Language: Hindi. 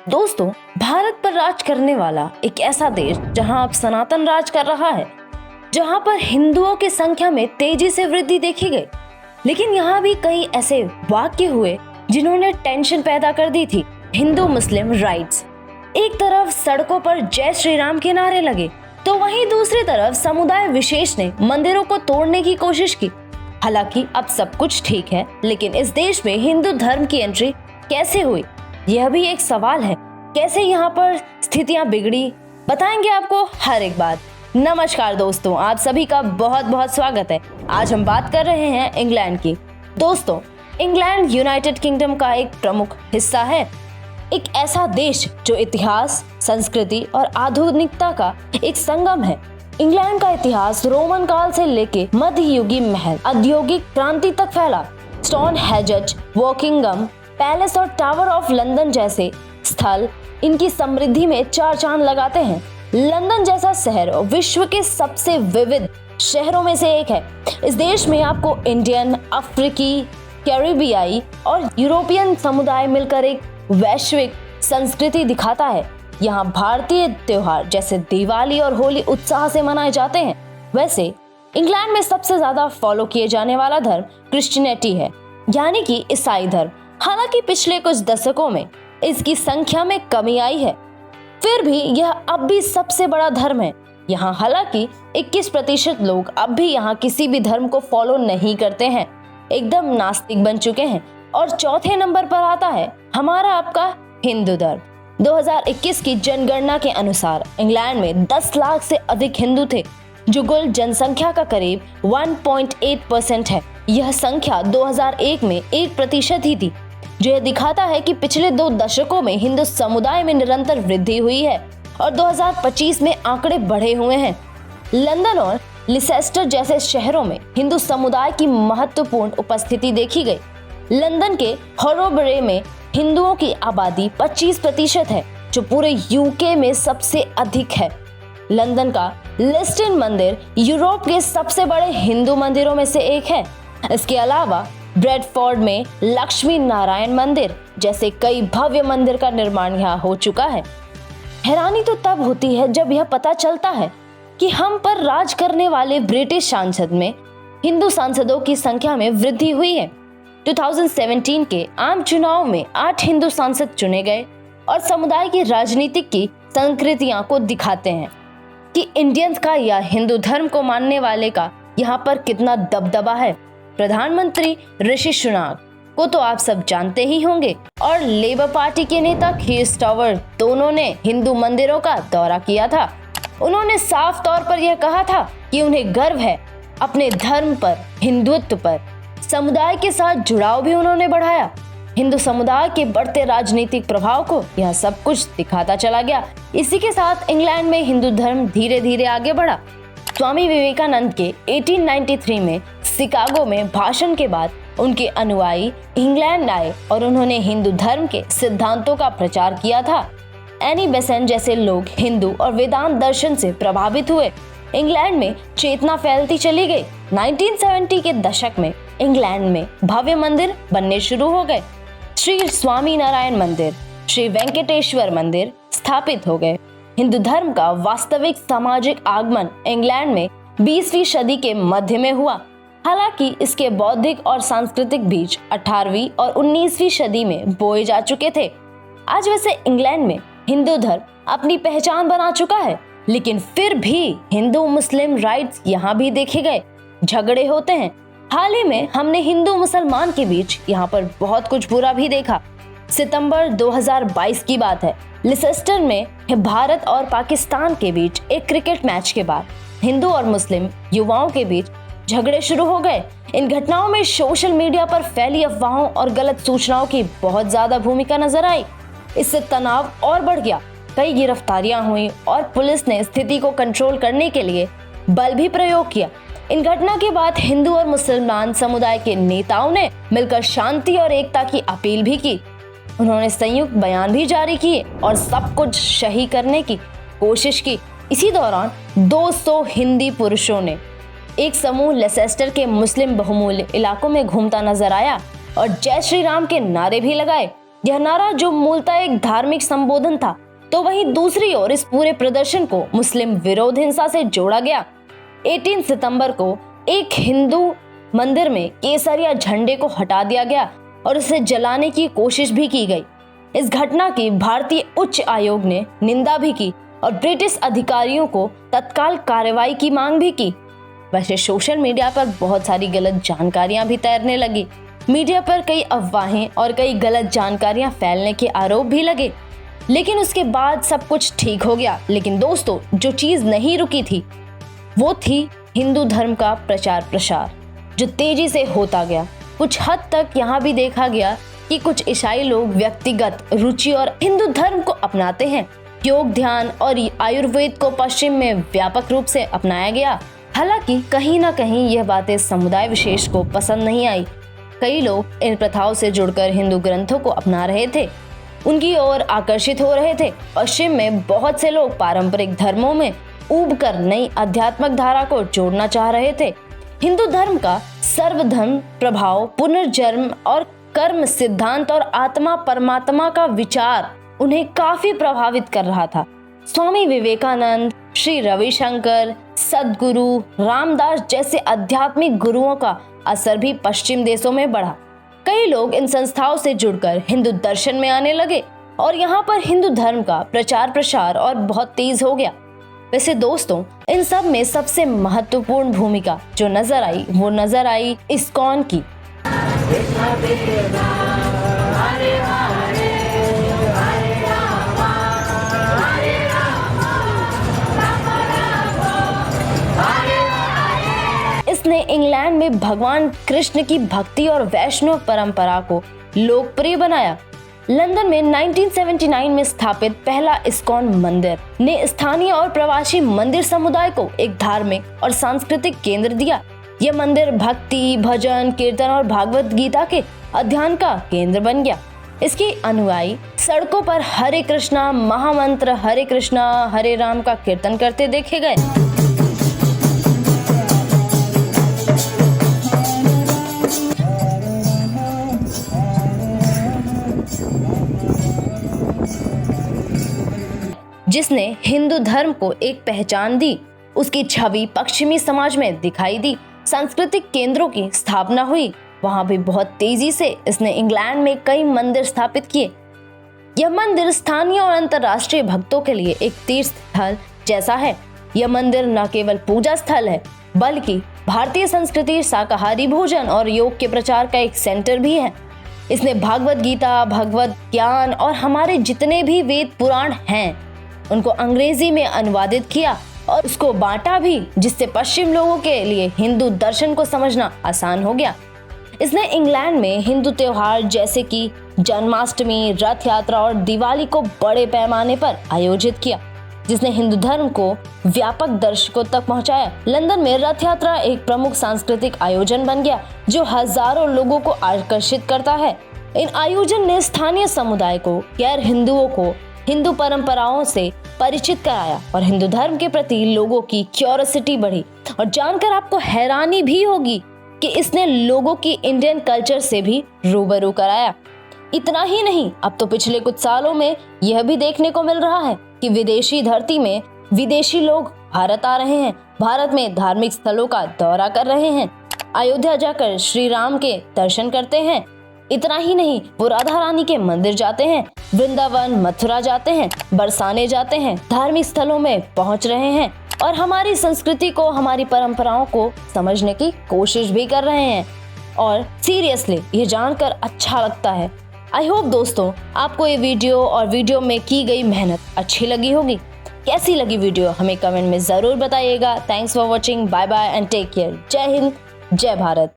दोस्तों, भारत पर राज करने वाला एक ऐसा देश जहां अब सनातन राज कर रहा है, जहां पर हिंदुओं की संख्या में तेजी से वृद्धि देखी गई। लेकिन यहाँ भी कई ऐसे वाक्य हुए जिन्होंने टेंशन पैदा कर दी थी। हिंदू मुस्लिम राइट्स, एक तरफ सड़कों पर जय श्री राम के नारे लगे, तो वहीं दूसरी तरफ समुदाय विशेष ने मंदिरों को तोड़ने की कोशिश की। हालांकि अब सब कुछ ठीक है, लेकिन इस देश में हिंदू धर्म की एंट्री कैसे हुई, यह भी एक सवाल है। कैसे यहाँ पर स्थितियां बिगड़ी, बताएंगे आपको हर एक बात। नमस्कार दोस्तों, आप सभी का बहुत बहुत स्वागत है। आज हम बात कर रहे हैं इंग्लैंड की। दोस्तों, इंग्लैंड यूनाइटेड किंगडम का एक प्रमुख हिस्सा है, एक ऐसा देश जो इतिहास, संस्कृति और आधुनिकता का एक संगम है। इंग्लैंड का इतिहास रोमन काल से लेके मध्ययुगीन महल, औद्योगिक क्रांति तक फैला। स्टोनहेंज, वॉकिंगम पैलेस और टावर ऑफ लंदन जैसे स्थल इनकी समृद्धि में चार चांद लगाते हैं। लंदन जैसा शहर विश्व के सबसे विविध शहरों में से एक है। इस देश में आपको इंडियन, अफ्रीकी, कैरिबियाई और यूरोपियन समुदाय मिलकर एक वैश्विक संस्कृति दिखाता है। यहाँ भारतीय त्योहार जैसे दिवाली और होली उत्साह से मनाए जाते हैं। वैसे इंग्लैंड में सबसे ज्यादा फॉलो किए जाने वाला धर्म क्रिश्चियनिटी है, यानी कि ईसाई धर्म। हालांकि पिछले कुछ दशकों में इसकी संख्या में कमी आई है, फिर भी यह अब भी सबसे बड़ा धर्म है। यहाँ हालांकि 21% लोग अब भी यहाँ किसी भी धर्म को फॉलो नहीं करते हैं, एकदम नास्तिक बन चुके हैं। और चौथे नंबर पर आता है हमारा आपका हिंदू धर्म। 2021 की जनगणना के अनुसार इंग्लैंड में 10 लाख से अधिक हिंदू थे, जो कुल जनसंख्या का करीब 1.8% है। यह संख्या 2001 में 1% ही थी, जो यह दिखाता है कि पिछले 2 दशकों में हिंदू समुदाय में निरंतर वृद्धि हुई है और 2025 में आंकड़े बढ़े हुए हैं। लंदन और लिसेस्टर जैसे शहरों में हिंदू समुदाय की महत्वपूर्ण उपस्थिति देखी गई। लंदन के हॉरोबरे में हिंदुओं की आबादी 25% है, जो पूरे यूके में सबसे अधिक है। लंदन का लिस्टन मंदिर यूरोप के सबसे बड़े हिंदू मंदिरों में से एक है। इसके अलावा ब्रेडफोर्ड में लक्ष्मी नारायण मंदिर जैसे कई भव्य मंदिर का निर्माण यहाँ हो चुका है। हैरानी तो तब होती है जब यह पता चलता है कि हम पर राज करने वाले ब्रिटिश सांसद में हिंदू सांसदों की संख्या में वृद्धि हुई है। 2017 के आम चुनाव में 8 हिंदू सांसद चुने गए और समुदाय की राजनीतिक की संस्कृतियों को दिखाते हैं कि इंडियंस का या हिंदू धर्म को मानने वाले का यहाँ पर कितना दबदबा है। प्रधानमंत्री ऋषि सुनाक को तो आप सब जानते ही होंगे, और लेबर पार्टी के नेता कीर स्टारमर दोनों ने हिंदू मंदिरों का दौरा किया था। उन्होंने साफ तौर पर यह कहा था कि उन्हें गर्व है अपने धर्म पर, हिंदुत्व पर। समुदाय के साथ जुड़ाव भी उन्होंने बढ़ाया। हिंदू समुदाय के बढ़ते राजनीतिक प्रभाव को यह सब कुछ दिखाता चला गया। इसी के साथ इंग्लैंड में हिंदू धर्म धीरे धीरे आगे बढ़ा। स्वामी विवेकानंद के 1893 में शिकागो में भाषण के बाद उनके अनुयायी इंग्लैंड आए और उन्होंने हिंदू धर्म के सिद्धांतों का प्रचार किया था। एनी बेसेंट जैसे लोग हिंदू और वेदांत दर्शन से प्रभावित हुए। इंग्लैंड में चेतना फैलती चली गई। 1970 के दशक में इंग्लैंड में भव्य मंदिर बनने शुरू हो गए। श्री स्वामी नारायण मंदिर, श्री वेंकटेश्वर मंदिर स्थापित हो गए। हिंदू धर्म का वास्तविक सामाजिक आगमन इंग्लैंड में 20वीं सदी के मध्य में हुआ। हालांकि इसके बौद्धिक और सांस्कृतिक बीज 18वीं और 19वीं सदी में बोए जा चुके थे। आज वैसे इंग्लैंड में हिंदू धर्म अपनी पहचान बना चुका है, लेकिन फिर भी हिंदू मुस्लिम राइट्स यहाँ भी देखे गए झगड़े होते हैं। हाल ही में हमने हिंदू मुसलमान के बीच यहाँ पर बहुत कुछ बुरा भी देखा। सितंबर 2022 की बात है। लिसेस्टर में भारत और पाकिस्तान के बीच एक क्रिकेट मैच के बाद हिंदू और मुस्लिम युवाओं के बीच झगड़े शुरू हो गए। इन घटनाओं में सोशल मीडिया पर फैली अफवाहों और गलत सूचनाओं की बहुत ज्यादा भूमिका नजर आई। इससे तनाव और बढ़ गया। कई गिरफ्तारियां हुई और पुलिस ने स्थिति को कंट्रोल करने के लिए बल भी प्रयोग किया। इन घटना के बाद हिंदू और मुसलमान समुदाय के नेताओं ने मिलकर शांति और एकता की अपील भी की। उन्होंने संयुक्त बयान भी जारी किए और सब कुछ सही करने की कोशिश की। इसी दौरान 200 हिंदी पुरुषों ने एक समूह लेसेस्टर के मुस्लिम बहुमूल्य इलाकों में घूमता नजर आया और जय श्री राम के नारे भी लगाए। यह नारा जो मूलतः एक धार्मिक संबोधन था, तो वहीं दूसरी ओर इस पूरे प्रदर्शन को मुस्लिम विरोध हिंसा से जोड़ा गया। 18 सितंबर को एक हिंदू मंदिर में केसरिया झंडे को हटा दिया गया और उसे जलाने की कोशिश भी की गई। इस घटना की भारतीय उच्च आयोग ने निंदा भी की और ब्रिटिश अधिकारियों को तत्काल कार्रवाई की मांग भी की। वैसे सोशल मीडिया पर बहुत सारी गलत जानकारियां भी तैरने लगी। मीडिया पर कई अफवाहें और कई गलत जानकारियां फैलने के आरोप भी लगे, लेकिन उसके बाद सब कुछ ठीक हो गया। लेकिन दोस्तों, जो चीज नहीं रुकी थी वो थी हिंदू धर्म का प्रचार प्रसार, जो तेजी से होता गया। कुछ हद तक यहाँ भी देखा गया कि कुछ ईसाई लोग व्यक्तिगत रुचि और हिंदू धर्म को अपनाते हैं। योग, ध्यान और आयुर्वेद को पश्चिम में व्यापक रूप से अपनाया गया। हालांकि कहीं ना कहीं यह बातें समुदाय विशेष को पसंद नहीं आई। कई लोग इन प्रथाओं से जुड़कर हिंदू ग्रंथों को अपना रहे थे, उनकी ओर आकर्षित हो रहे थे। पश्चिम में बहुत से लोग पारंपरिक धर्मों में ऊबकर नई आध्यात्मिक धारा को जोड़ना चाह रहे थे। हिंदू धर्म का सर्वधर्म प्रभाव, पुनर्जन्म और कर्म सिद्धांत और आत्मा परमात्मा का विचार उन्हें काफी प्रभावित कर रहा था। स्वामी विवेकानंद, श्री रविशंकर, सद्गुरु रामदास जैसे आध्यात्मिक गुरुओं का असर भी पश्चिम देशों में बढ़ा। कई लोग इन संस्थाओं से जुड़कर हिंदू दर्शन में आने लगे और यहाँ पर हिंदू धर्म का प्रचार प्रसार और बहुत तेज हो गया। वैसे दोस्तों, इन सब में सबसे महत्वपूर्ण भूमिका जो नजर आई वो नजर आई इस्कॉन की। इसने इंग्लैंड में भगवान कृष्ण की भक्ति और वैष्णव परंपरा को लोकप्रिय बनाया। लंदन में 1979 में स्थापित पहला इस्कॉन मंदिर ने स्थानीय और प्रवासी मंदिर समुदाय को एक धार्मिक और सांस्कृतिक केंद्र दिया। यह मंदिर भक्ति, भजन, कीर्तन और भागवत गीता के अध्ययन का केंद्र बन गया। इसके अनुयायी सड़कों पर हरे कृष्णा महामंत्र, हरे कृष्णा हरे राम का कीर्तन करते देखे गए। जिसने हिंदू धर्म को एक पहचान दी। उसकी छवि पश्चिमी समाज में दिखाई दी। सांस्कृतिक केंद्रों की स्थापना हुई। वहां भी बहुत तेजी से इसने इंग्लैंड में कई मंदिर स्थापित किए। यह मंदिर स्थानीय और अंतर्राष्ट्रीय भक्तों के लिए एक तीर्थ स्थल जैसा है। यह मंदिर न केवल पूजा स्थल है, बल्कि भारतीय संस्कृति, शाकाहारी भोजन और योग के प्रचार का एक सेंटर भी है। इसने भागवत गीता, भगवत ज्ञान और हमारे जितने भी वेद पुराण हैं उनको अंग्रेजी में अनुवादित किया और उसको बांटा भी, जिससे पश्चिम लोगों के लिए हिंदू दर्शन को समझना आसान हो गया। इसने इंग्लैंड में हिंदू त्योहार जैसे कि जन्माष्टमी, रथ यात्रा और दिवाली को बड़े पैमाने पर आयोजित किया, जिसने हिंदू धर्म को व्यापक दर्शकों तक पहुंचाया। लंदन में रथ यात्रा एक प्रमुख सांस्कृतिक आयोजन बन गया जो हजारों लोगों को आकर्षित करता है। इन आयोजन ने स्थानीय समुदाय को, गैर हिंदुओं को हिंदू परंपराओं से परिचित कराया और हिंदू धर्म के प्रति लोगों की क्यूरियोसिटी बढ़ी। और जानकर आपको हैरानी भी होगी कि इसने लोगों की इंडियन कल्चर से भी रूबरू कराया। इतना ही नहीं, अब तो पिछले कुछ सालों में यह भी देखने को मिल रहा है कि विदेशी धरती में विदेशी लोग भारत आ रहे हैं, भारत में धार्मिक स्थलों का दौरा कर रहे हैं, अयोध्या जाकर श्री राम के दर्शन करते हैं। इतना ही नहीं, वो राधा रानी के मंदिर जाते हैं, वृंदावन, मथुरा जाते हैं, बरसाने जाते हैं, धार्मिक स्थलों में पहुंच रहे हैं और हमारी संस्कृति को, हमारी परंपराओं को समझने की कोशिश भी कर रहे हैं। और सीरियसली ये जानकर अच्छा लगता है। आई होप दोस्तों आपको ये वीडियो और वीडियो में की गई मेहनत अच्छी लगी होगी। कैसी लगी वीडियो हमें कमेंट में जरूर बताइएगा। Thanks for watching, bye bye and take care. जय हिंद, जय भारत।